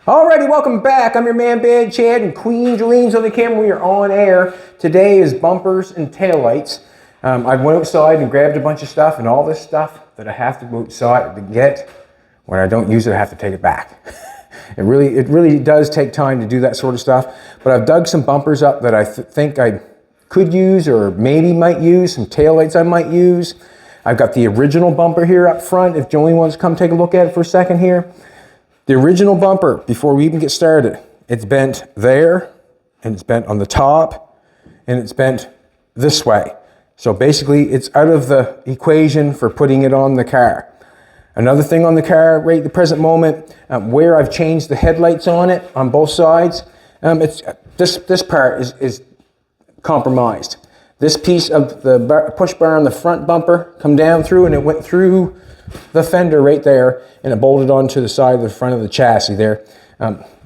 Alrighty, welcome back. I'm your man, Bad Chad, and Queen Jolene's on the camera. We are on air. Today is bumpers and taillights. I went outside and grabbed a bunch of stuff, and all this stuff that I have to go outside to get, when I don't use it, I have to take it back. It really does take time to do that sort of stuff. But I've dug some bumpers up that I think I could use or maybe might use, some taillights I might use. I've got the original bumper here up front, if Jolene wants to come take a look at it for a second here. The original bumper, before we even get started, it's bent there, and it's bent on the top, and it's bent this way. So basically, it's out of the equation for putting it on the car. Another thing on the car right at the present moment, where I've changed the headlights on it, on both sides, this part is compromised. This piece of the push bar on the front bumper come down through, and it went through the fender right there, and it bolted onto the side of the front of the chassis there.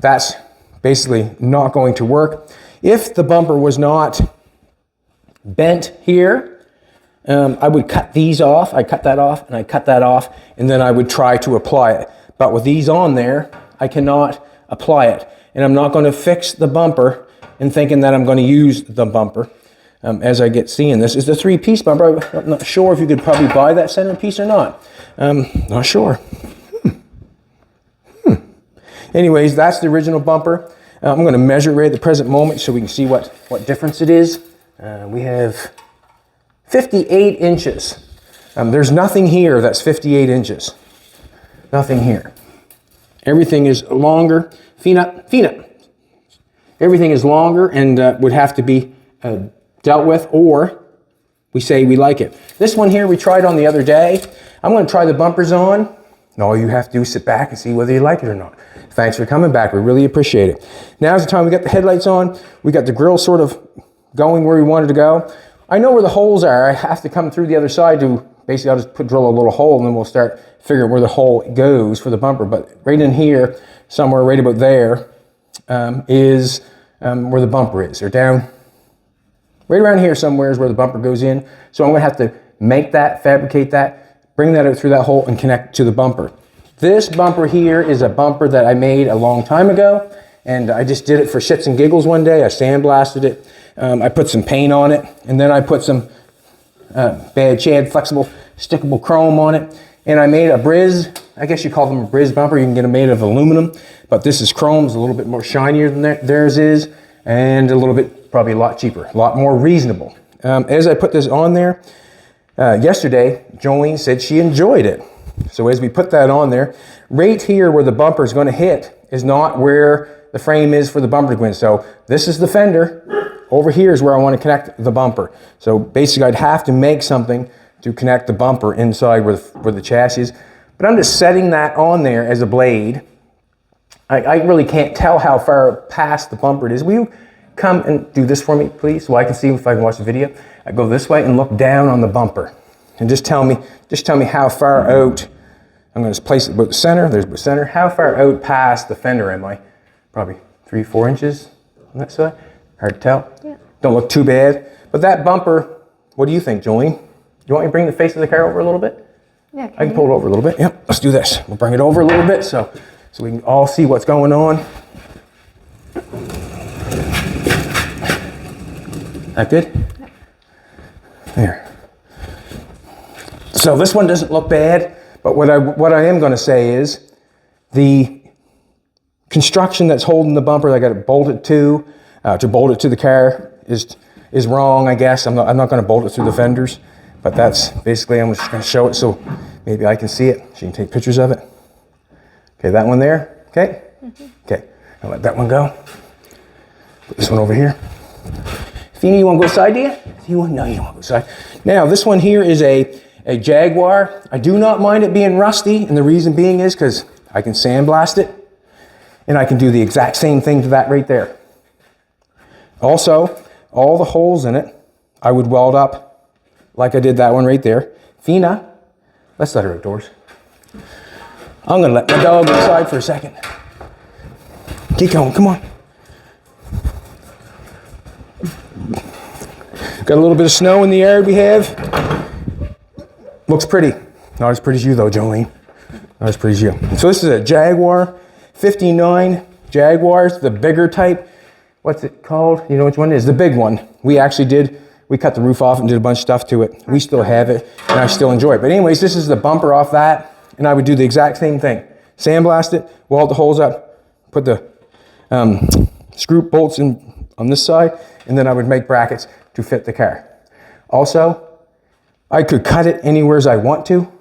That's basically not going to work. If the bumper was not bent here, I would cut these off. I cut that off, and I cut that off, and then I would try to apply it. But with these on there, I cannot apply it. And I'm not going to fix the bumper and thinking that I'm going to use the bumper. As I get seeing this is the 3-piece bumper. I'm not sure if you could probably buy that center piece or not. Not sure. Anyways, that's the original bumper. I'm going to measure right at the present moment so we can see what difference it is. We have 58 inches. There's nothing here that's 58 inches. Nothing here. Everything is longer. Fina. Everything is longer and would have to be dealt with, or we say we like it. This one here we tried on the other day. I'm going to try the bumpers on, and all you have to do is sit back and see whether you like it or not. Thanks for coming back. We really appreciate it. Now's the time we got the headlights on. We got the grill sort of going where we wanted to go. I know where the holes are. I have to come through the other side to, basically I'll just drill a little hole, and then we'll start figuring where the hole goes for the bumper. But right in here, somewhere right about there, is where the bumper is, or down right around here somewhere is where the bumper goes in. So I'm going to have to make that, fabricate that, bring that out through that hole and connect to the bumper. This bumper here is a bumper that I made a long time ago, and I just did it for shits and giggles one day. I sandblasted it. I put some paint on it, and then I put some Bad Chad flexible stickable chrome on it, and I made a Briz. I guess you call them a Briz bumper. You can get them made of aluminum, but this is chrome. It's a little bit more shinier than theirs is, and a little bit, probably a lot cheaper, a lot more reasonable. As I put this on there, yesterday, Jolene said she enjoyed it. So as we put that on there, right here where the bumper is going to hit is not where the frame is for the bumper to go in. So this is the fender. Over here is where I want to connect the bumper. So basically I'd have to make something to connect the bumper inside where the chassis is. But I'm just setting that on there as a blade. I really can't tell how far past the bumper it is. Will you come and do this for me, please, so I can see if I can watch the video? I go this way and look down on the bumper, and just tell me how far out. I'm going to place it about the center. There's the center. How far out past the fender am I? Probably 3-4 inches on that side. Hard to tell. Yeah. Don't look too bad. But that bumper, what do you think, Jolene? You want me to bring the face of the car over a little bit? Yeah. I can pull it over a little bit. Yep. Let's do this. We'll bring it over a little bit so we can all see what's going on. That good? Yep. There. So this one doesn't look bad, but what I am going to say is the construction that's holding the bumper that I got it bolted to bolt it to the car is wrong, I guess. I'm not going to bolt it through the fenders, but that's basically, I'm just going to show it so maybe I can see it. She can take pictures of it. Okay, that one there. Okay? Okay, I'll let that one go. Put this one over here. Fina, you want to go side, do you? No, you don't want to go side. Now, this one here is a Jaguar. I do not mind it being rusty, and the reason being is because I can sandblast it, and I can do the exact same thing to that right there. Also, all the holes in it, I would weld up like I did that one right there. Fina, let's let her outdoors. I'm going to let my dog outside for a second. Keep going, come on. Got a little bit of snow in the yard we have. Looks pretty. Not as pretty as you though, Jolene. Not as pretty as you. So this is a Jaguar 59 Jaguars, the bigger type. What's it called? You know which one it is? The big one. We cut the roof off and did a bunch of stuff to it. We still have it, and I still enjoy it. But anyways, this is the bumper off that, and I would do the exact same thing. Sandblast it, weld the holes up, put the screw bolts in on this side, and then I would make brackets to fit the car. Also, I could cut it anywhere as I want to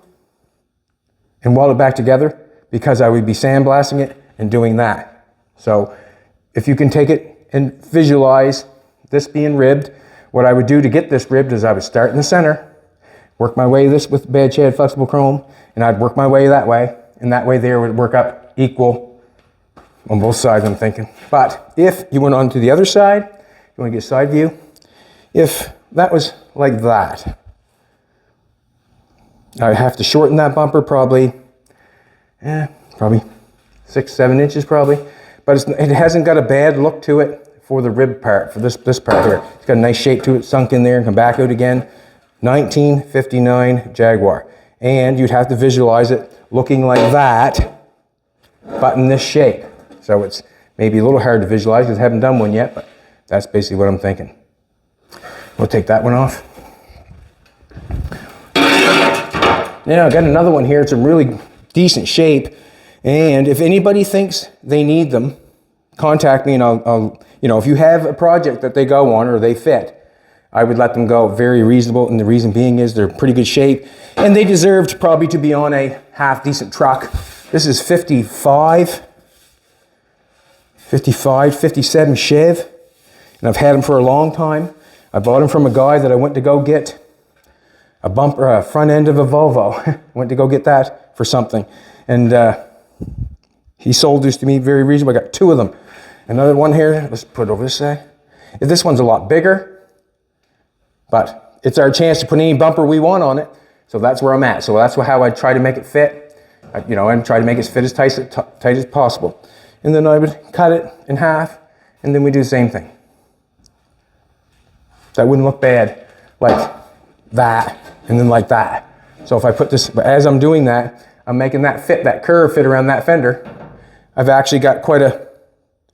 and weld it back together because I would be sandblasting it and doing that. So if you can take it and visualize this being ribbed, what I would do to get this ribbed is I would start in the center, work my way this with bad shad flexible chrome, and I'd work my way that way, and that way there would work up equal on both sides, I'm thinking. But if you went on to the other side, you want to get side view, if that was like that, I have to shorten that bumper probably 6-7 inches probably, but it hasn't got a bad look to it for the rib part, for this part here. It's got a nice shape to it, sunk in there and come back out again. 1959 Jaguar. And you'd have to visualize it looking like that, but in this shape. So it's maybe a little hard to visualize because I haven't done one yet, but that's basically what I'm thinking. We'll take that one off. Now I've got another one here. It's in really decent shape. And if anybody thinks they need them, contact me and I'll if you have a project that they go on or they fit, I would let them go. Very reasonable, and the reason being is they're in pretty good shape and they deserved probably to be on a half decent truck. This is 57 Chev, and I've had them for a long time. I bought them from a guy that I went to go get a bumper, a front end of a Volvo. Went to go get that for something, and he sold this to me very reasonable. I got 2 of them. Another one here, let's put it over this side. This one's a lot bigger, but it's our chance to put any bumper we want on it. So that's where I'm at. So that's how I try to make it fit. And try to make it fit as tight as possible. And then I would cut it in half, and then we do the same thing. That wouldn't look bad, like that, and then like that. So if I put this, as I'm doing that, I'm making that curve fit around that fender. I've actually got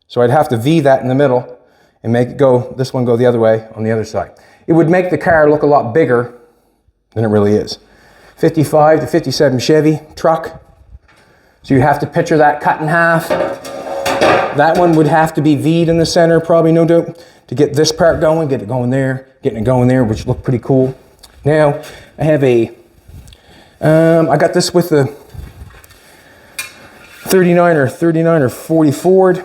so I'd have to V that in the middle and make it go, this one go the other way on the other side. It would make the car look a lot bigger than it really is. 55 to 57 Chevy truck. So you have to picture that cut in half. That one would have to be V'd in the center, probably, no doubt, to get this part going, getting it going there, which look pretty cool. Now, I have I got this with the 39 or 40 Ford.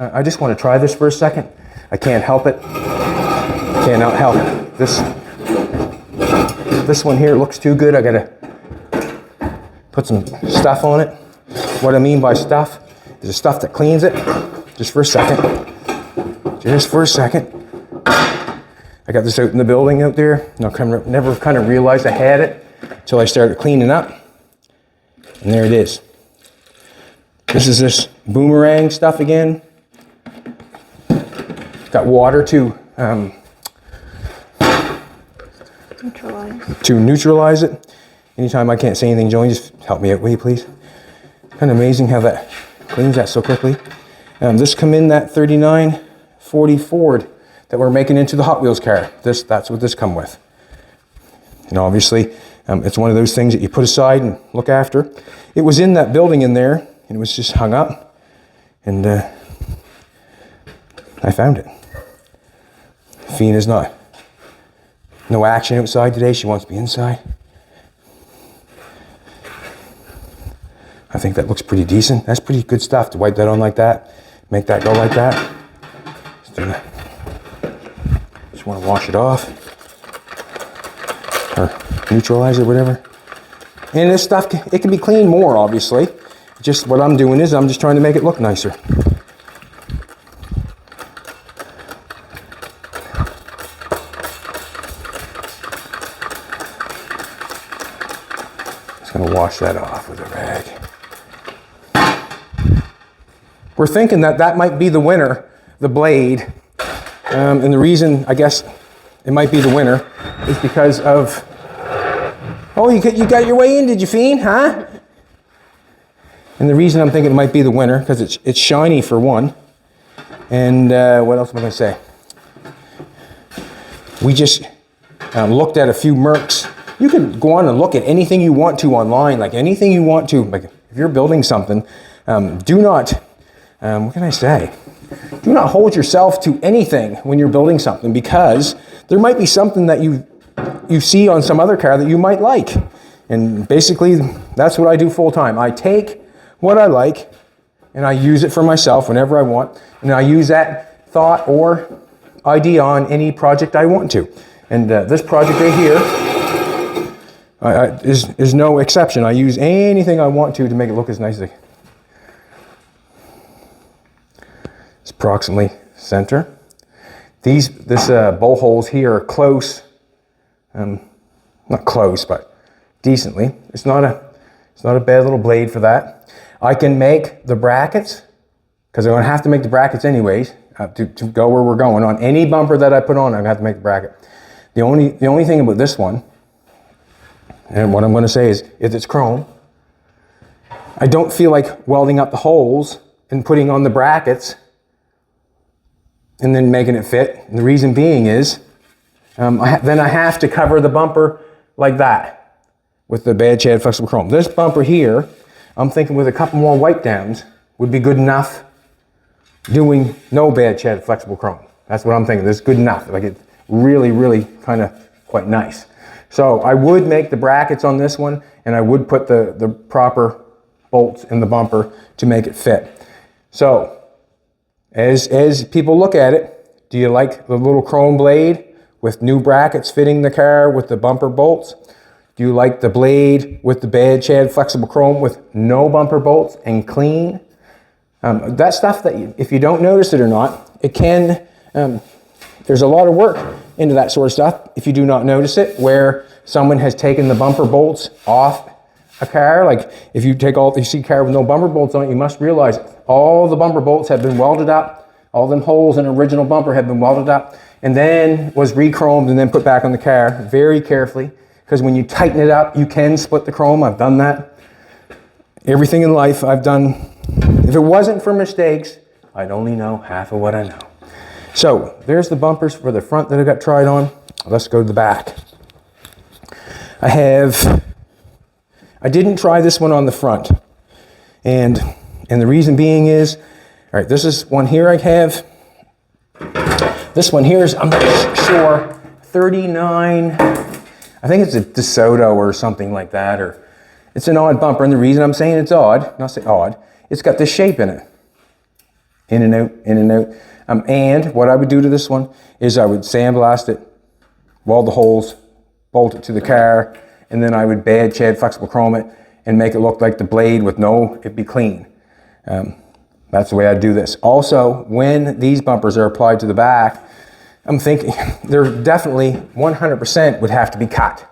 I just want to try this for a second. I can't help it. Cannot help it. This one here looks too good. I gotta put some stuff on it. What I mean by stuff is the stuff that cleans it. Just for a second. I got this out in the building out there. Never kind of realized I had it until I started cleaning up. And there it is. This is this boomerang stuff again. Got water to neutralize it. Anytime I can't say anything, Joey, just help me out, will you please? Kind of amazing how that cleans that so quickly. This come in that 3940 Ford that we're making into the Hot Wheels car. That's what this come with. And obviously, it's one of those things that you put aside and look after. It was in that building in there, and it was just hung up, and I found it. Fina's no action outside today. She wants to be inside. I think that looks pretty decent. That's pretty good stuff to wipe that on like that, make that go like that. Just want to wash it off or neutralize it, whatever. And this stuff, it can be cleaned more, obviously. Just what I'm doing is I'm just trying to make it look nicer. Just gonna wash that off with a rag. We're thinking that might be the winner, the blade. And the reason, I guess, it might be the winner is because of, oh, you got your way in, did you, Fiend, huh? And the reason I'm thinking it might be the winner, because it's shiny for one. And what else am I going to say? We just looked at a few Mercs. You can go on and look at anything you want to online, like anything you want to. Like if you're building something, do not, what can I say? Do not hold yourself to anything when you're building something, because there might be something that you see on some other car that you might like. And basically, that's what I do full time. I take what I like and I use it for myself whenever I want. And I use that thought or idea on any project I want to. And this project right here is no exception. I use anything I want to make it look as nice as I can. It's approximately center. This bowl holes here are close, not close, but decently. It's not a bad little blade for that. I can make the brackets, because I'm going to have to make the brackets anyways to go where we're going. On any bumper that I put on, I'm going to have to make the bracket. The only thing about this one, and what I'm going to say is it's chrome. I don't feel like welding up the holes and putting on the brackets and then making it fit. And the reason being is then I have to cover the bumper like that with the bad shade flexible chrome. This bumper here, I'm thinking with a couple more wipe downs would be good enough doing no bad shade flexible chrome. That's what I'm thinking. This is good enough. Like it's really, really kind of quite nice. So I would make the brackets on this one, and I would put the proper bolts in the bumper to make it fit. So as people look at it, do you like the little chrome blade with new brackets fitting the car with the bumper bolts? Do you like the blade with the bad shade flexible chrome with no bumper bolts and clean? That stuff that if you don't notice it or not, it can, there's a lot of work into that sort of stuff if you do not notice it, where someone has taken the bumper bolts off a car. Like if you see a car with no bumper bolts on it, you must realize all the bumper bolts have been welded up, all them holes in an original bumper have been welded up, and then was re-chromed and then put back on the car very carefully. Because when you tighten it up, you can split the chrome. I've done that. Everything in life I've done. If it wasn't for mistakes, I'd only know half of what I know. So there's the bumpers for the front that I got tried on. Let's go to the back. I didn't try this one on the front. And the reason being is, all right, this is one here I have. This one here is, I'm not sure, 39, I think it's a DeSoto or something like that, or it's an odd bumper. And the reason I'm saying it's odd, not say odd, it's got this shape in it. In and out, in and out. And what I would do to this one is I would sandblast it, weld the holes, bolt it to the car, and then I would bad shed flexible chrome it and make it look like the blade with it'd be clean. That's the way I do this. Also, when these bumpers are applied to the back, I'm thinking they're definitely 100% would have to be cut.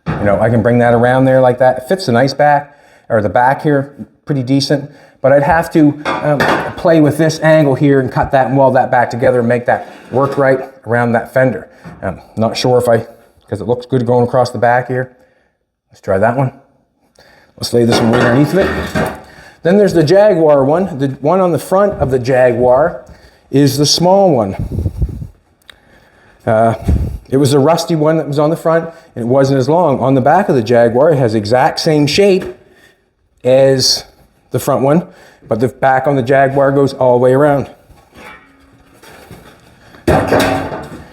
You know, I can bring that around there like that. It fits the nice back, or the back here, pretty decent. But I'd have to play with this angle here and cut that and weld that back together and make that work right around that fender. Not sure because it looks good going across the back here. Let's try that one. Let's lay this one right underneath of it. Then there's the Jaguar one. The one on the front of the Jaguar is the small one. It was a rusty one that was on the front, and it wasn't as long. On the back of the Jaguar, it has the exact same shape as the front one, but the back on the Jaguar goes all the way around.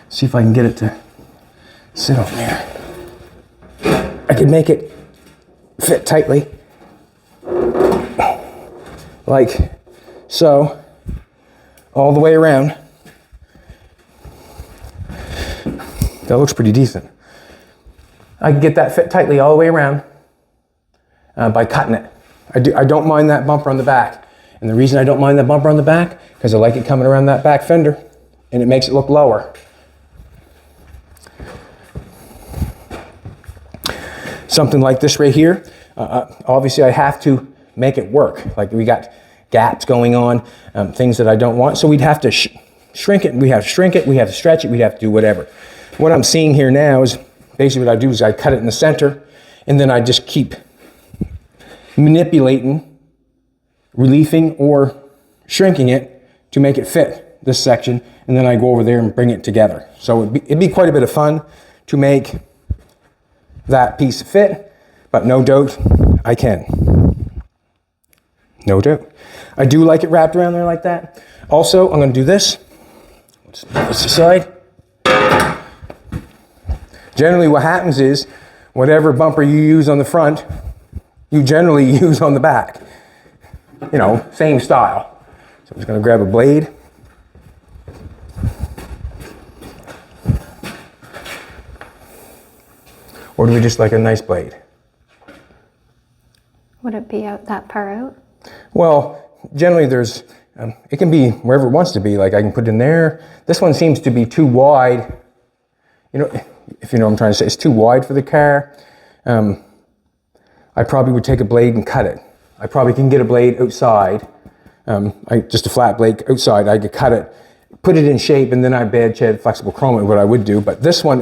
See if I can get it to sit on there. I could make it fit tightly, like so, all the way around. That looks pretty decent. I can get that fit tightly all the way around by cutting it. I don't mind that bumper on the back. And the reason I don't mind that bumper on the back, because I like it coming around that back fender and it makes it look lower. Something like this right here, obviously I have to make it work. Like we got gaps going on, things that I don't want. So we'd have to shrink it, we have to shrink it, we have to stretch it, we'd have to do whatever. What I'm seeing here now is basically what I do is I cut it in the center, and then I just keep manipulating reliefing or shrinking it to make it fit this section, and then I go over there and bring it together. So it'd be quite a bit of fun to make that piece fit, but no doubt I can. No doubt. I do like it wrapped around there like that. Also, I'm going to do this. Let's put this aside. Generally what happens is, whatever bumper you use on the front, you generally use on the back. You know, same style. So I'm just going to grab a blade. Or do we just like a nice blade? Would it be out that far out? Well, generally there's, it can be wherever it wants to be. Like I can put it in there. This one seems to be too wide. You know, if you know what I'm trying to say, it's too wide for the car. I probably would take a blade and cut it. I probably can get a blade outside, just a flat blade outside. I could cut it, put it in shape, and then I bad shed flexible chrome it, what I would do. But this one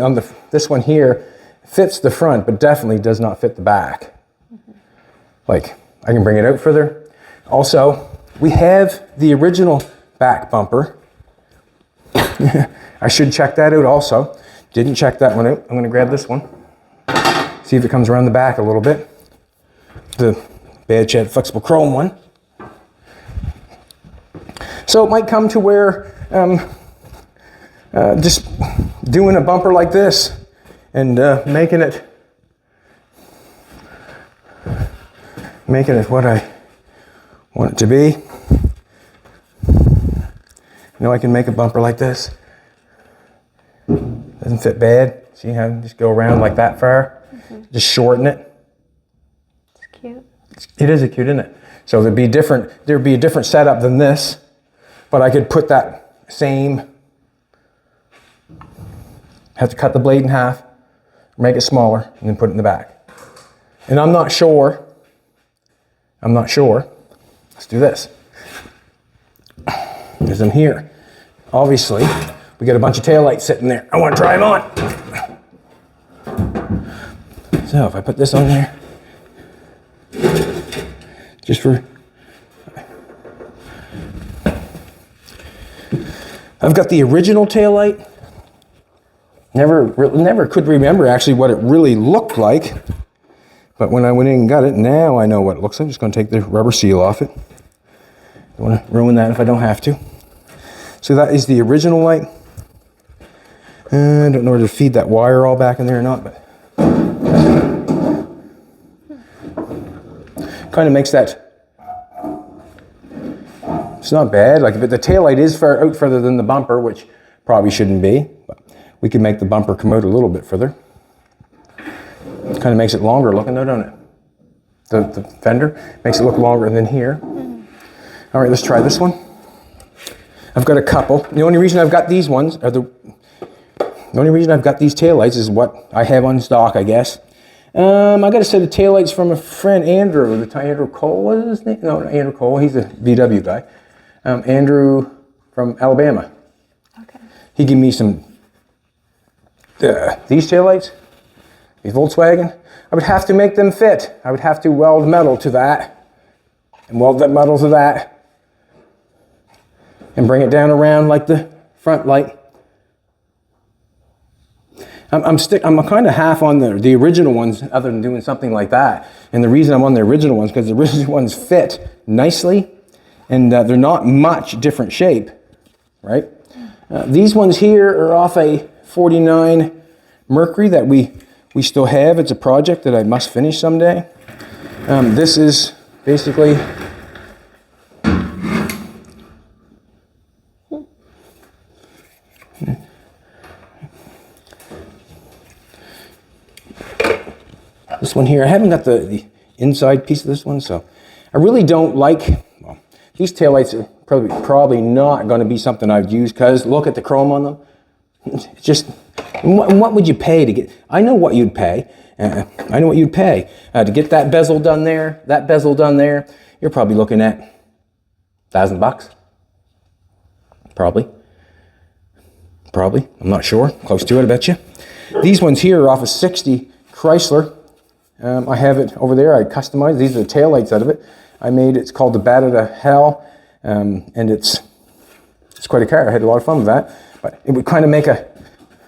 this one here fits the front, but definitely does not fit the back. Mm-hmm. Like I can bring it out further. Also, we have the original back bumper. I should check that out also. Didn't check that one out. I'm going to grab this one. See if it comes around the back a little bit. The bad shed flexible chrome one. So it might come to where just doing a bumper like this and making it what I want it to be. You know, I can make a bumper like this. Doesn't fit bad. See how I just go around like that far? Mm-hmm. Just shorten it. It's cute. It is cute, isn't it? So there'd be a different setup than this, but I could put that same, have to cut the blade in half, make it smaller, and then put it in the back. And I'm not sure. Let's do this. There's them here. Obviously, we got a bunch of taillights sitting there. I want to try them on. So if I put this on there, just for, I've got the original taillight. Never could remember actually what it really looked like. But when I went in and got it, now I know what it looks like. I'm just going to take the rubber seal off it. Don't want to ruin that if I don't have to. So that is the original light. I don't know where to feed that wire all back in there or not, but kind of makes that, it's not bad. Like, but the taillight is out further than the bumper, which probably shouldn't be, but we can make the bumper come out a little bit further. It kind of makes it longer looking though, don't it? The fender makes it look longer than here. All right, let's try this one. I've got a couple. The only reason I've got these ones are the only reason I've got these taillights is what I have on stock, I guess. I got a set of taillights from a friend, Andrew. Andrew Cole, what is his name? No, not Andrew Cole. He's a VW guy. Andrew from Alabama. Okay. He gave me some these taillights, these Volkswagen. I would have to make them fit. I would have to weld metal to that, and weld that metal to that, and bring it down around like the front light. I'm kind of half on the original ones, other than doing something like that. And the reason I'm on the original ones because the original ones fit nicely, and they're not much different shape, right? These ones here are off a 49 Mercury that we still have. It's a project that I must finish someday. This is basically this one here. I haven't got the inside piece of this one, so I really don't like, well, these taillights are probably not going to be something I'd use because look at the chrome on them. It's just, what would you pay to get, I know what you'd pay. To get that bezel done there, that bezel done there, you're probably looking at $1,000. Probably. I'm not sure. Close to it, I bet you. These ones here are off a 60 Chrysler. I have it over there. I customized. These are the taillights out of it. I made. It's called the Bat Out of Hell, and it's quite a car. I had a lot of fun with that. But it would kind of make a,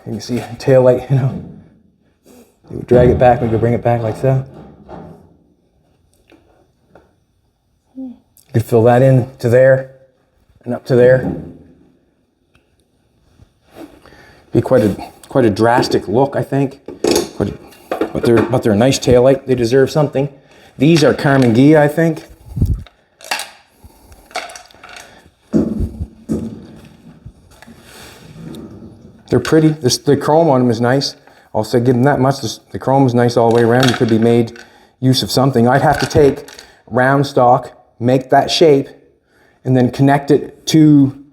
you can see, tail light, you know. You would drag it back, we could bring it back like so. You could fill that in to there and up to there. Be quite a drastic look, I think. But they're a nice taillight. They deserve something. These are Carmen Ghia, I think. They're pretty. The chrome on them is nice. I'll say give them that much. The chrome is nice all the way around. You could be made use of something. I'd have to take round stock, make that shape, and then connect it to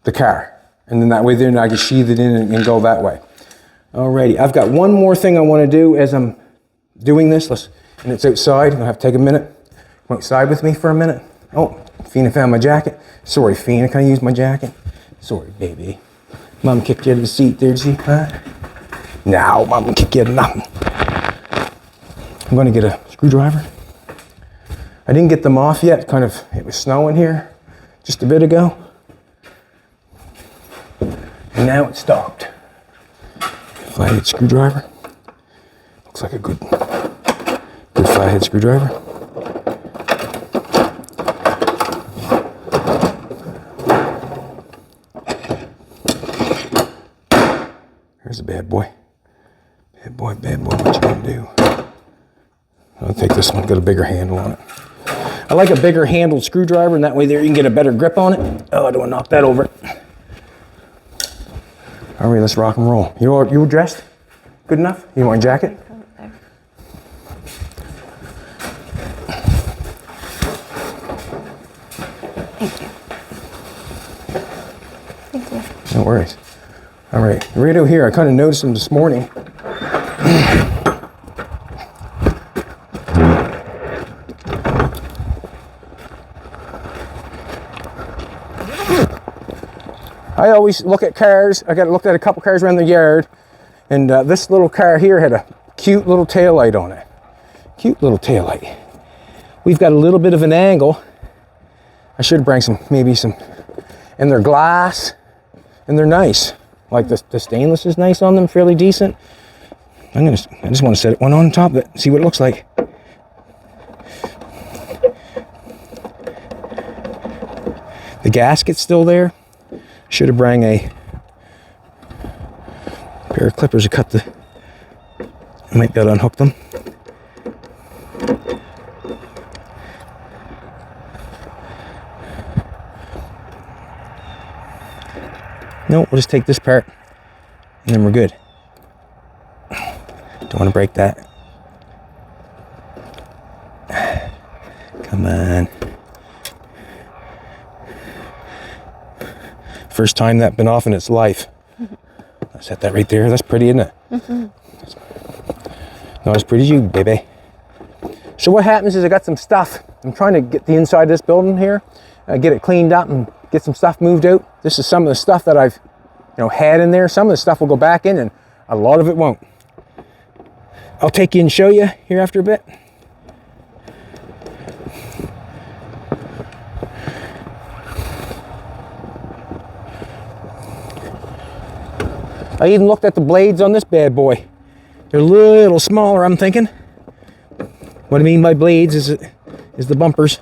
the car. And then that way then I can sheath it in and go that way. Alrighty, I've got one more thing I want to do as I'm doing this. And it's outside. I'm going to have to take a minute. Come outside with me for a minute. Oh, Fina found my jacket. Sorry, Fina, can I use my jacket? Sorry, baby. Mom kicked you out of the seat there, did she? Huh? No, Mom can kick you out of nothing. I'm going to get a screwdriver. I didn't get them off yet. It was snowing here just a bit ago. And now it's stopped. Flathead screwdriver. Looks like a good flathead screwdriver. Here's a bad boy. Bad boy, what you gonna do? I'll take this one, got a bigger handle on it. I like a bigger handled screwdriver, and that way there you can get a better grip on it. Oh, I don't want to knock that over. All right, let's rock and roll. You dressed? Good enough? You want a jacket? Thank you. Thank you. No worries. All right, right over here, I kind of noticed them this morning. I always look at cars. I got looked at a couple cars around the yard, and this little car here had a cute little taillight on it. Cute little taillight. We've got a little bit of an angle. I should bring maybe some, and they're glass, and they're nice. Like the stainless is nice on them, fairly decent. I just want to set one on top of it, see what it looks like. The gasket's still there. Should have brought a pair of clippers to cut I might be able to unhook them. No, we'll just take this part and then we're good. Don't want to break that. Come on. First time that's been off in its life. I set that right there. That's pretty, isn't it? Not as pretty as you, baby. So what happens is I got some stuff. I'm trying to get the inside of this building here, get it cleaned up and get some stuff moved out. This is some of the stuff that I've had in there. Some of the stuff will go back in and a lot of it won't. I'll take you and show you here after a bit. I even looked at the blades on this bad boy. They're a little smaller, I'm thinking. What I mean by blades is the bumpers.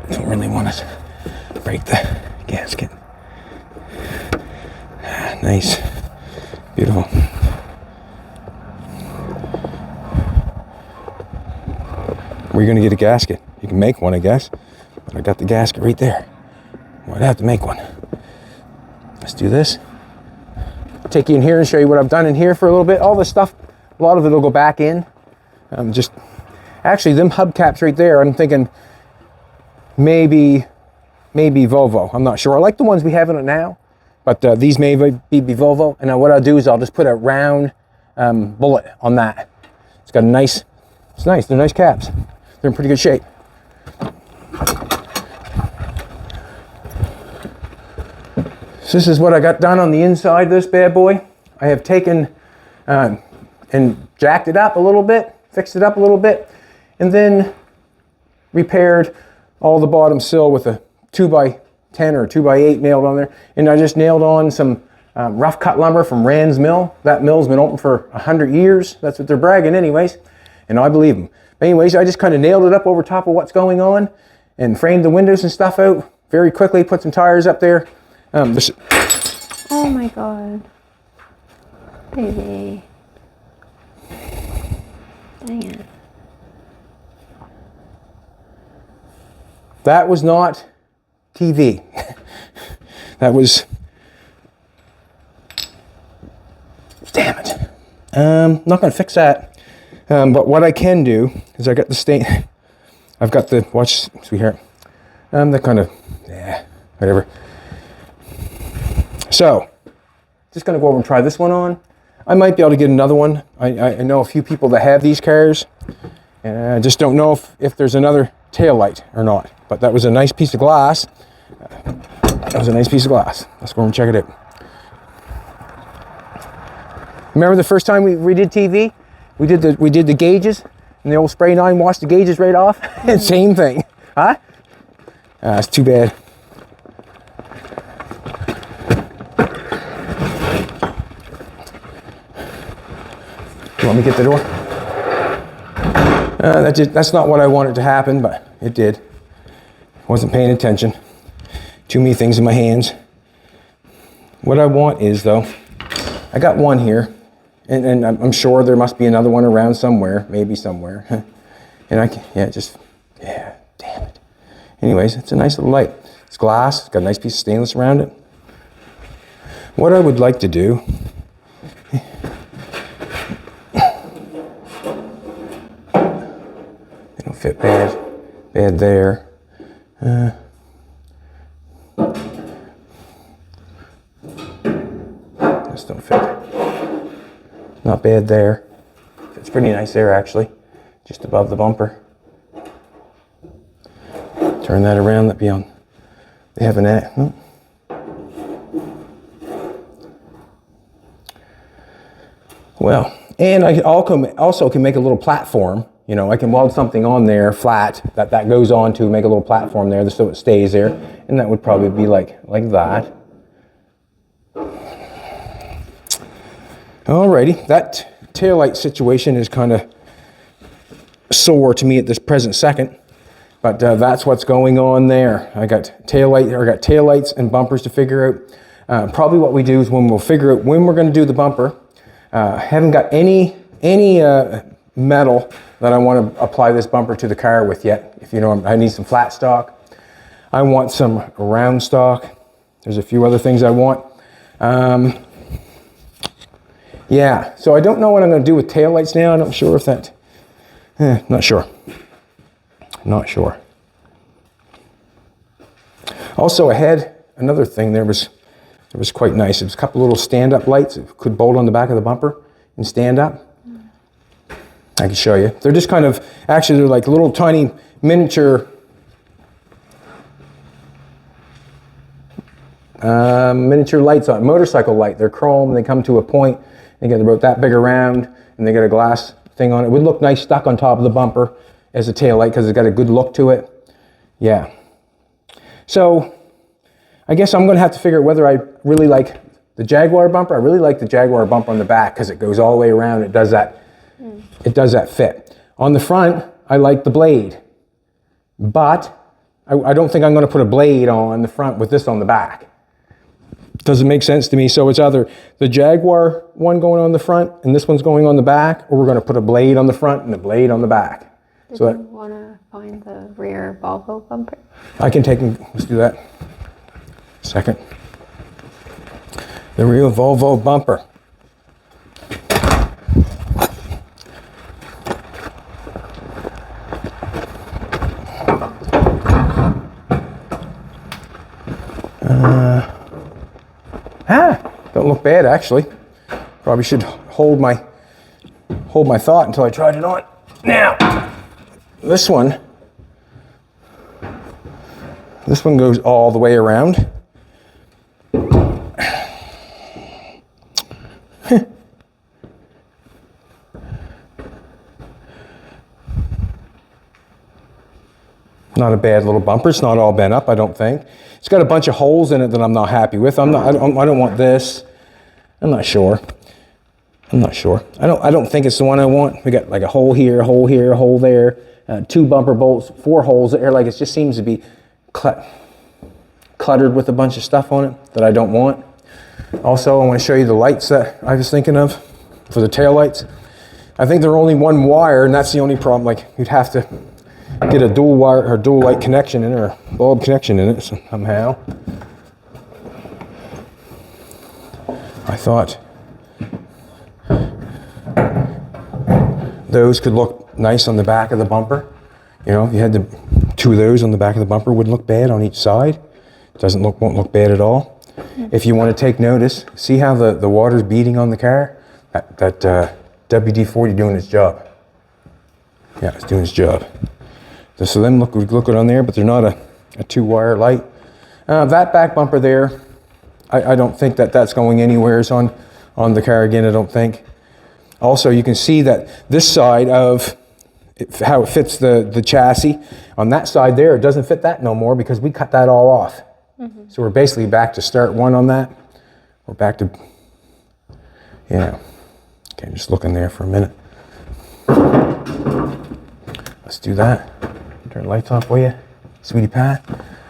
Don't really want to break the gasket. Nice. Beautiful. Where are you going to get a gasket? You can make one, I guess. But I got the gasket right there. Well, I'd have to make one. Let's do this. Take you in here and show you what I've done in here for a little bit. All this stuff, a lot of it will go back in. Actually, them hubcaps right there, I'm thinking maybe Volvo. I'm not sure. I like the ones we have in it now. but these may be Volvo. And what I'll do is I'll just put a round bullet on that. It's got a nice, it's nice. They're nice caps. They're in pretty good shape. So this is what I got done on the inside of this bad boy. I have taken and jacked it up a little bit, fixed it up a little bit, and then repaired all the bottom sill with a 2x10 or 2x8 nailed on there. And I just nailed on some rough cut lumber from Rand's Mill. That mill's been open for 100 years. That's what they're bragging anyways, and I believe them. But anyways, I just kind of nailed it up over top of what's going on and framed the windows and stuff out very quickly, put some tires up there. Oh my God. Baby. Dang it. That was not TV. That was, damn it. Not gonna fix that. But what I can do is I got the stain, I've got the, watch, see here. The kind of, yeah, whatever. So, just gonna go over and try this one on. I might be able to get another one. I know a few people that have these cars. And I just don't know if there's another tail light or not. But that was a nice piece of glass. That was a nice piece of glass. Let's go and check it out. Remember the first time we did TV? We did the gauges, and the old spray 9 washed the gauges right off. Same thing, huh? It's too bad. You want me to get the door? That's not what I wanted to happen, but it did. Wasn't paying attention. Too many things in my hands. What I want is, though, I got one here, and I'm sure there must be another one around somewhere, maybe somewhere. And I can, yeah, damn it. Anyways, it's a nice little light. It's glass, it's got a nice piece of stainless around it. What I would like to do, they don't fit bad there. This don't fit. Not bad there. Fits pretty nice there actually, just above the bumper. Turn that around, that'd be on. They have an ad. Well, and I also can make a little platform. You know, I can weld something on there flat that goes on to make a little platform there so it stays there, and that would probably be like that. Alrighty, that taillight situation is kind of sore to me at this present second, but that's what's going on there. I got taillights and bumpers to figure out. Probably what we do is when we'll figure out when we're going to do the bumper. Haven't got any metal that I want to apply this bumper to the car with yet. If you know, I need some flat stock. I want some round stock. There's a few other things I want. Yeah, so I don't know what I'm going to do with taillights now. I'm not sure if that, not sure. Not sure. Also, I had another thing. There was quite nice. It was a couple little stand-up lights. It could bolt on the back of the bumper and stand up. I can show you. They're just kind of, actually they're like little tiny miniature lights on, motorcycle light. They're chrome, they come to a point, they get about that big around, and they got a glass thing on it. It would look nice stuck on top of the bumper as a tail light because it's got a good look to it. Yeah. So, I guess I'm going to have to figure out whether I really like the Jaguar bumper. I really like the Jaguar bumper on the back because it goes all the way around. It does that. It does that fit. On the front, I like the blade, but I don't think I'm going to put a blade on the front with this on the back. Doesn't make sense to me. So it's either the Jaguar one going on the front and this one's going on the back, or we're going to put a blade on the front and a blade on the back. Did you want to find the rear Volvo bumper? I can take and let's do that. Second. The real Volvo bumper. don't look bad actually. Probably should hold my thought until I tried it on. Now, this one goes all the way around. Not a bad little bumper. It's not all bent up, I don't think. It's got a bunch of holes in it that I'm not happy with. I don't want this. I'm not sure. I don't think it's the one I want. We got like a hole here, a hole here, a hole there, 2 bumper bolts, 4 holes there. Like it just seems to be cluttered with a bunch of stuff on it that I don't want. Also, I want to show you the lights that I was thinking of for the tail lights. I think they're only 1 wire, and that's the only problem. Like you'd have to get a dual wire or dual light connection in it, or bulb connection in it somehow. I thought those could look nice on the back of the bumper. You know, if you had 2 of those on the back of the bumper, wouldn't look bad on each side. Won't look bad at all. If you want to take notice, see how the water's beating on the car? That WD-40 doing its job. Yeah, it's doing its job. So them look good on there, but they're not a 2-wire light. That back bumper there, I don't think that's going anywhere. It's on the car again, I don't think. Also, you can see that this side of how it fits the chassis, on that side there, it doesn't fit that no more because we cut that all off. Mm-hmm. So we're basically back to start 1 on that. We're back to, yeah. Okay, just looking there for a minute. Let's do that. Turn the lights off for you, sweetie pie.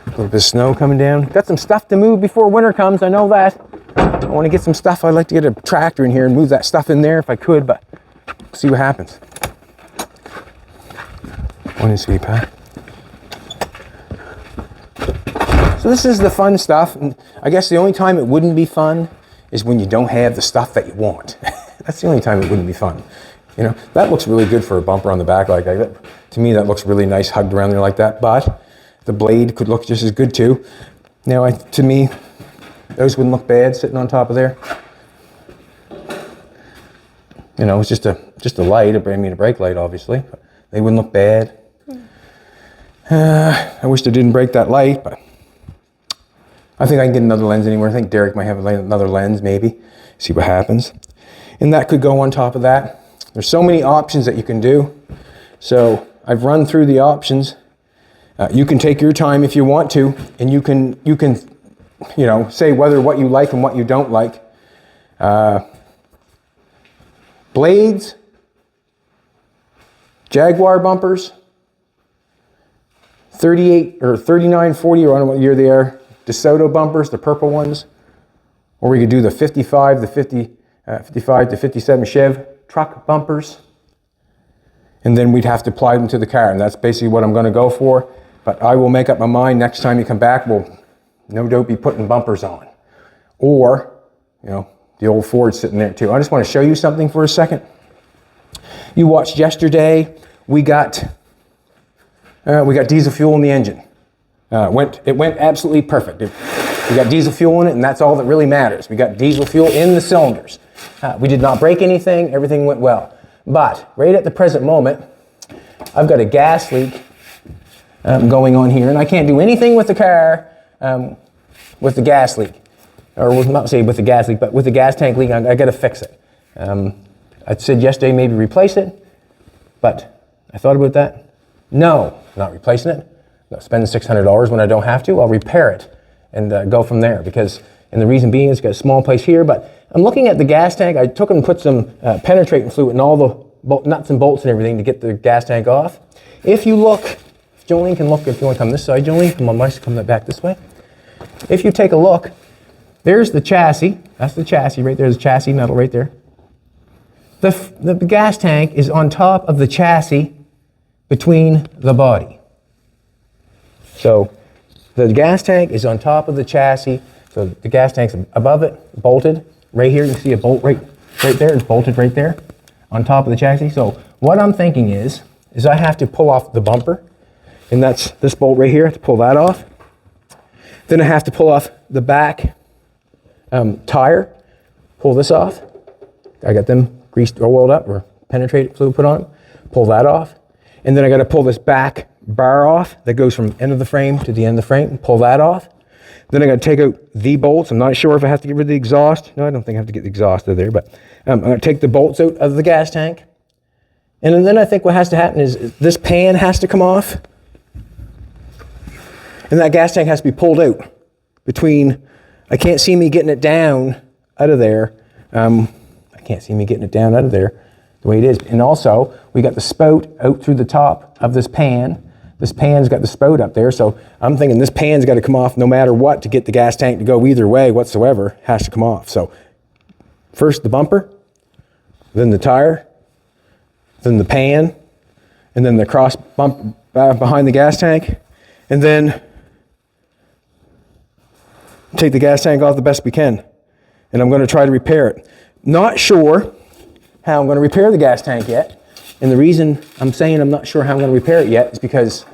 A little bit of snow coming down. Got some stuff to move before winter comes, I know that. I want to get some stuff. I'd like to get a tractor in here and move that stuff in there if I could, but see what happens. Morning, sweetie pie. So this is the fun stuff, and I guess the only time it wouldn't be fun is when you don't have the stuff that you want. That's the only time it wouldn't be fun. You know, that looks really good for a bumper on the back like that. To me, that looks really nice hugged around there like that, but the blade could look just as good too. Now, to me, those wouldn't look bad sitting on top of there. You know, it's just a light, a brake light, obviously. But they wouldn't look bad. I wish they didn't break that light, but I think I can get another lens anywhere. I think Derek might have another lens, maybe. See what happens. And that could go on top of that. There's so many options that you can do. So I've run through the options. You can take your time if you want to, and you can say what you like and what you don't like. Blades, Jaguar bumpers, 38 or 3940, or I don't know what year they are. DeSoto bumpers, the purple ones, or we could do the 55 to 57 Chev truck bumpers, and then we'd have to apply them to the car, and that's basically what I'm going to go for. But I will make up my mind next time you come back. We'll no doubt be putting bumpers on, or the old Ford sitting there too. I just want to show you something for a second. You watched yesterday. We got diesel fuel in the engine. It went absolutely perfect. We got diesel fuel in it, and that's all that really matters. We got diesel fuel in the cylinders. We did not break anything. Everything went well. But right at the present moment, I've got a gas leak going on here, and I can't do anything with the car with the gas leak. Or not say with the gas leak, but with the gas tank leak, I got to fix it. I said yesterday maybe replace it, but I thought about that. No, not replacing it. No, spending $600 when I don't have to. I'll repair it and go from there. And the reason being, it's got a small place here, but I'm looking at the gas tank. I took and put some penetrating fluid in all the nuts and bolts and everything to get the gas tank off. If you look, if Jolene can look, if you want to come this side, Jolene, come on, mice, come back this way. If you take a look, there's the chassis. That's the chassis right there. There's the chassis metal right there. The gas tank is on top of the chassis between the body. So the gas tank is on top of the chassis. So the gas tank's above it, bolted. Right here, you see a bolt right there. It's bolted right there on top of the chassis. So what I'm thinking is I have to pull off the bumper. And that's this bolt right here. I have to pull that off. Then I have to pull off the back tire. pull this off. I got them greased or oiled up or penetrated fluid put on them. Pull that off. And then I got to pull this back bar off that goes from end of the frame to the end of the frame. Pull that off. Then I got to take out the bolts. I'm not sure if I have to get rid of the exhaust. No, I don't think I have to get the exhaust out of there, but I'm going to take the bolts out of the gas tank. And then I think what has to happen is this pan has to come off. And that gas tank has to be pulled out between, I can't see me getting it down out of there. I can't see me getting it down out of there the way it is. And also, we got the spout out through the top of this pan. This pan's got the spout up there, so I'm thinking this pan's got to come off no matter what to get the gas tank to go either way whatsoever, has to come off. So first the bumper, then the tire, then the pan, and then the cross bump behind the gas tank, and then take the gas tank off the best we can. And I'm going to try to repair it. Not sure how I'm going to repair the gas tank yet. And the reason I'm saying I'm not sure how I'm going to repair it yet is because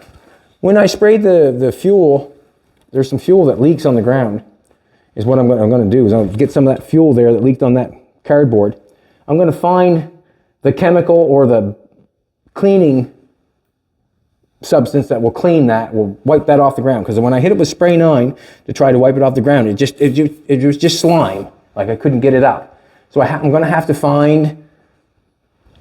when I sprayed the fuel, there's some fuel that leaks on the ground. Is what I'm going to do is I'm going to get some of that fuel there that leaked on that cardboard. I'm going to find the chemical or the cleaning substance that will clean that, will wipe that off the ground. Because when I hit it with spray 9 to try to wipe it off the ground, it was just slime. Like I couldn't get it up. So I'm going to have to find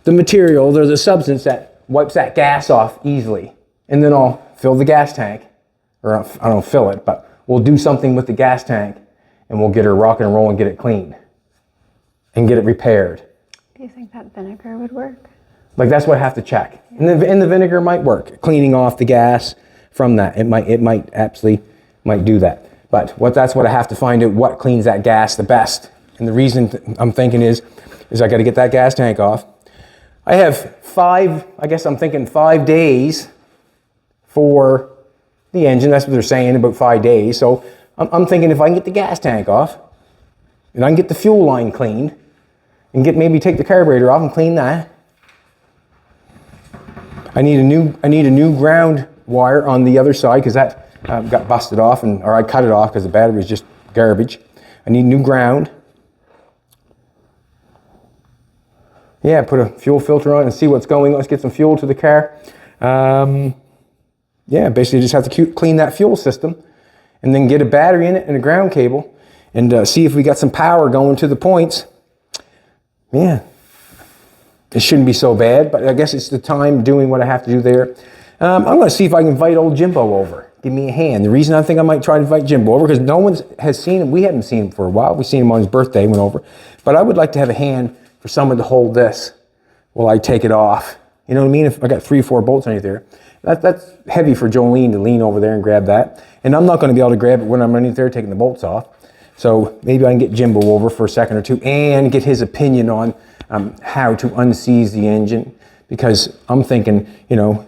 the material, there's a substance that wipes that gas off easily. And then I'll fill the gas tank, or I don't fill it, but we'll do something with the gas tank and we'll get her rock and roll and get it clean and get it repaired. Do you think that vinegar would work? Like that's what I have to check. And the vinegar might work, cleaning off the gas from that. It might absolutely do that. But that's what I have to find out, what cleans that gas the best. And the reason I'm thinking is I got to get that gas tank off. I have 5 days for the engine. That's what they're saying, about 5 days. So I'm thinking if I can get the gas tank off and I can get the fuel line cleaned and maybe take the carburetor off and clean that. I need a new ground wire on the other side because that got busted off, or I cut it off because the battery was just garbage. I need new ground. Yeah, put a fuel filter on and see what's going on. Let's get some fuel to the car. Yeah, basically just have to clean that fuel system and then get a battery in it and a ground cable and see if we got some power going to the points. Yeah, it shouldn't be so bad, but I guess it's the time doing what I have to do there. I'm going to see if I can invite old Jimbo over. Give me a hand. The reason I think I might try to invite Jimbo over, because no one has seen him. We haven't seen him for a while. We've seen him on his birthday, went over. But I would like to have a hand for someone to hold this while I take it off. You know what I mean? If I got 3 or 4 bolts underneath there, that's heavy for Jolene to lean over there and grab that. And I'm not going to be able to grab it when I'm underneath there taking the bolts off. So maybe I can get Jimbo over for a second or two and get his opinion on how to unseize the engine. Because I'm thinking, you know,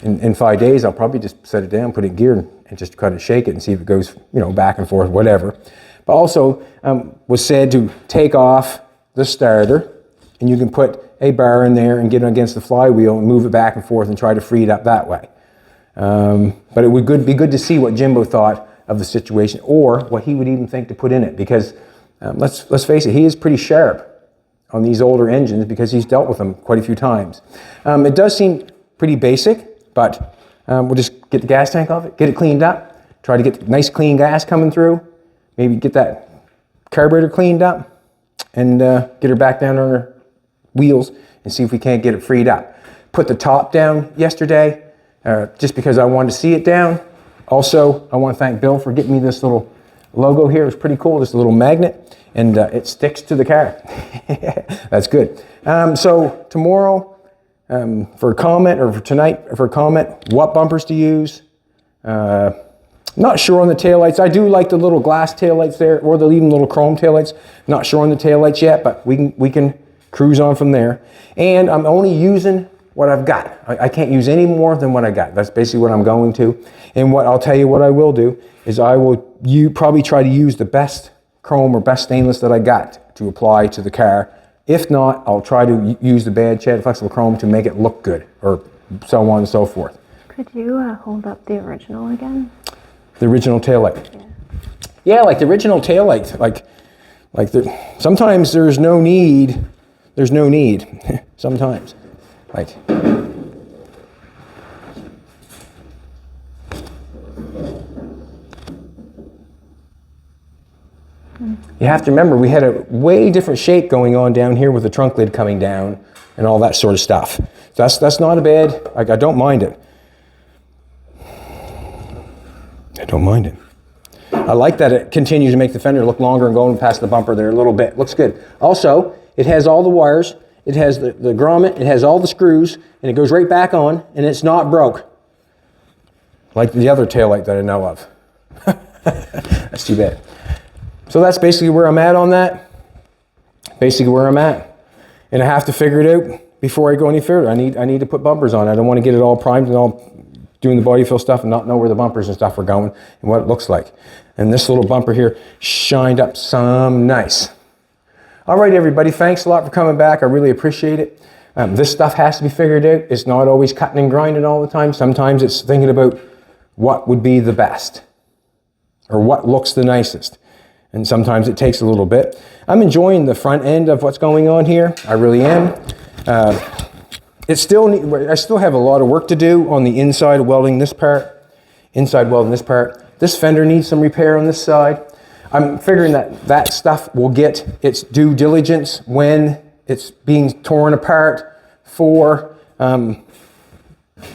in 5 days, I'll probably just set it down, put it in gear and just kind of shake it and see if it goes, you know, back and forth, whatever. But also was said to take off the starter, and you can put a bar in there and get it against the flywheel and move it back and forth and try to free it up that way. But it would be good to see what Jimbo thought of the situation, or what he would even think to put in it, because let's face it, he is pretty sharp on these older engines because he's dealt with them quite a few times. It does seem pretty basic, but we'll just get the gas tank off it, get it cleaned up, try to get nice clean gas coming through, maybe get that carburetor cleaned up, and get her back down on her wheels and see if we can't get it freed up. Put the top down yesterday just because I wanted to see it down. Also, I want to thank Bill for getting me this little logo here. It was pretty cool, just a little magnet, and it sticks to the car. That's good. So tomorrow, for a comment, or for tonight for a comment, what bumpers to use. Not sure on the taillights. I do like the little glass taillights there, or the even little chrome taillights. Not sure on the taillights yet, but we can cruise on from there. And I'm only using what I've got. I can't use any more than what I got. That's basically what I'm going to. And what I'll tell you what I will do is I will probably try to use the best chrome or best stainless that I got to apply to the car. If not, I'll try to use the bad shed flexible chrome to make it look good, or so on and so forth. Could you hold up the original again? The original taillight. Yeah, like the original taillight, like Like sometimes there's no need. There's no need. Sometimes, like. You have to remember, we had a way different shape going on down here with the trunk lid coming down and all that sort of stuff. That's not a bad, like, I don't mind it. I don't mind it. I like that it continues to make the fender look longer and going past the bumper there a little bit. Looks good. Also, it has all the wires, it has the grommet, it has all the screws, and it goes right back on, and it's not broke. Like the other taillight that I know of. That's too bad. So that's basically where I'm at on that. Basically where I'm at. And I have to figure it out before I go any further. I need to put bumpers on. I don't want to get it all primed and all doing the body fill stuff and not know where the bumpers and stuff are going and what it looks like. And this little bumper here shined up some nice. All right, everybody, thanks a lot for coming back. I really appreciate it. This stuff has to be figured out. It's not always cutting and grinding all the time. Sometimes it's thinking about what would be the best or what looks the nicest. And sometimes it takes a little bit. I'm enjoying the front end of what's going on here. I really am. I still have a lot of work to do on the inside welding this part. This fender needs some repair on this side. I'm figuring that stuff will get its due diligence when it's being torn apart for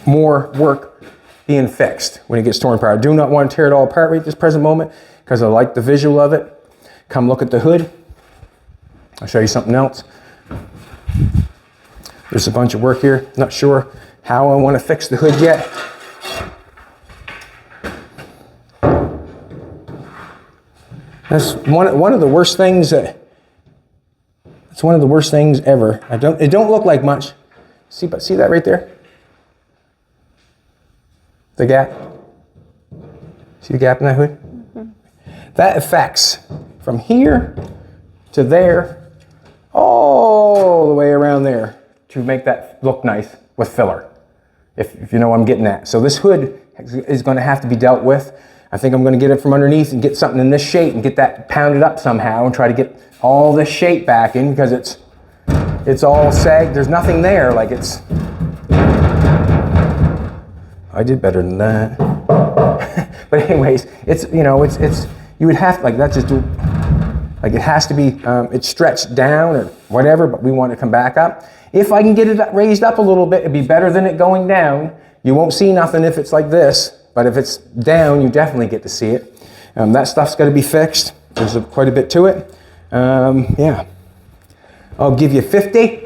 more work being fixed when it gets torn apart. I do not want to tear it all apart right at this present moment, because I like the visual of it. Come look at the hood. I'll show you something else. There's a bunch of work here. Not sure how I want to fix the hood yet. That's one of the worst things it's one of the worst things ever. It don't look like much. See that right there? The gap. See the gap in that hood? That affects from here to there, all the way around there to make that look nice with filler, if you know what I'm getting at. So this hood is going to have to be dealt with. I think I'm going to get it from underneath and get something in this shape and get that pounded up somehow and try to get all this shape back in, because it's all sagged. There's nothing there. Like I did better than that. But anyways, you would have to, like, that's just like, it has to be, it's stretched down or whatever, but we want to come back up. If I can get it raised up a little bit, it'd be better than it going down. You won't see nothing if it's like this, but if it's down, you definitely get to see it. That stuff's got to be fixed. There's quite a bit to it. Yeah. I'll give you 50.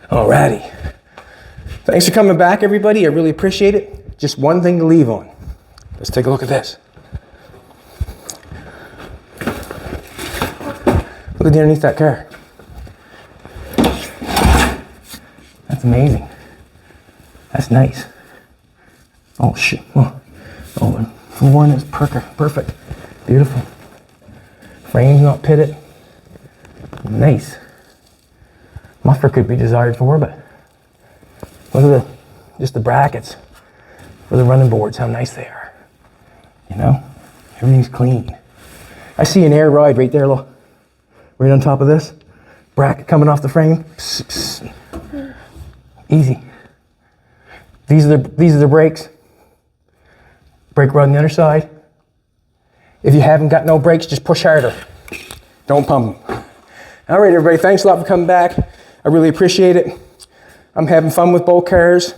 Alrighty. Thanks for coming back, everybody. I really appreciate it. Just one thing to leave on. Let's take a look at this. Look underneath that car. That's amazing. That's nice. Oh shit. Oh, and floor is perfect. Beautiful. Frame's not pitted. Nice. Muffler could be desired for, but look at just the brackets for the running boards, how nice they are. You know, everything's clean. I see an air ride right there, look. Right on top of this. Bracket coming off the frame. Psst, psst. Easy. These are the brakes. Brake rod on the other side. If you haven't got no brakes, just push harder. Don't pump them. All right, everybody, thanks a lot for coming back. I really appreciate it. I'm having fun with both cars,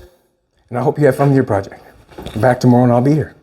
and I hope you have fun with your project. Come back tomorrow and I'll be here.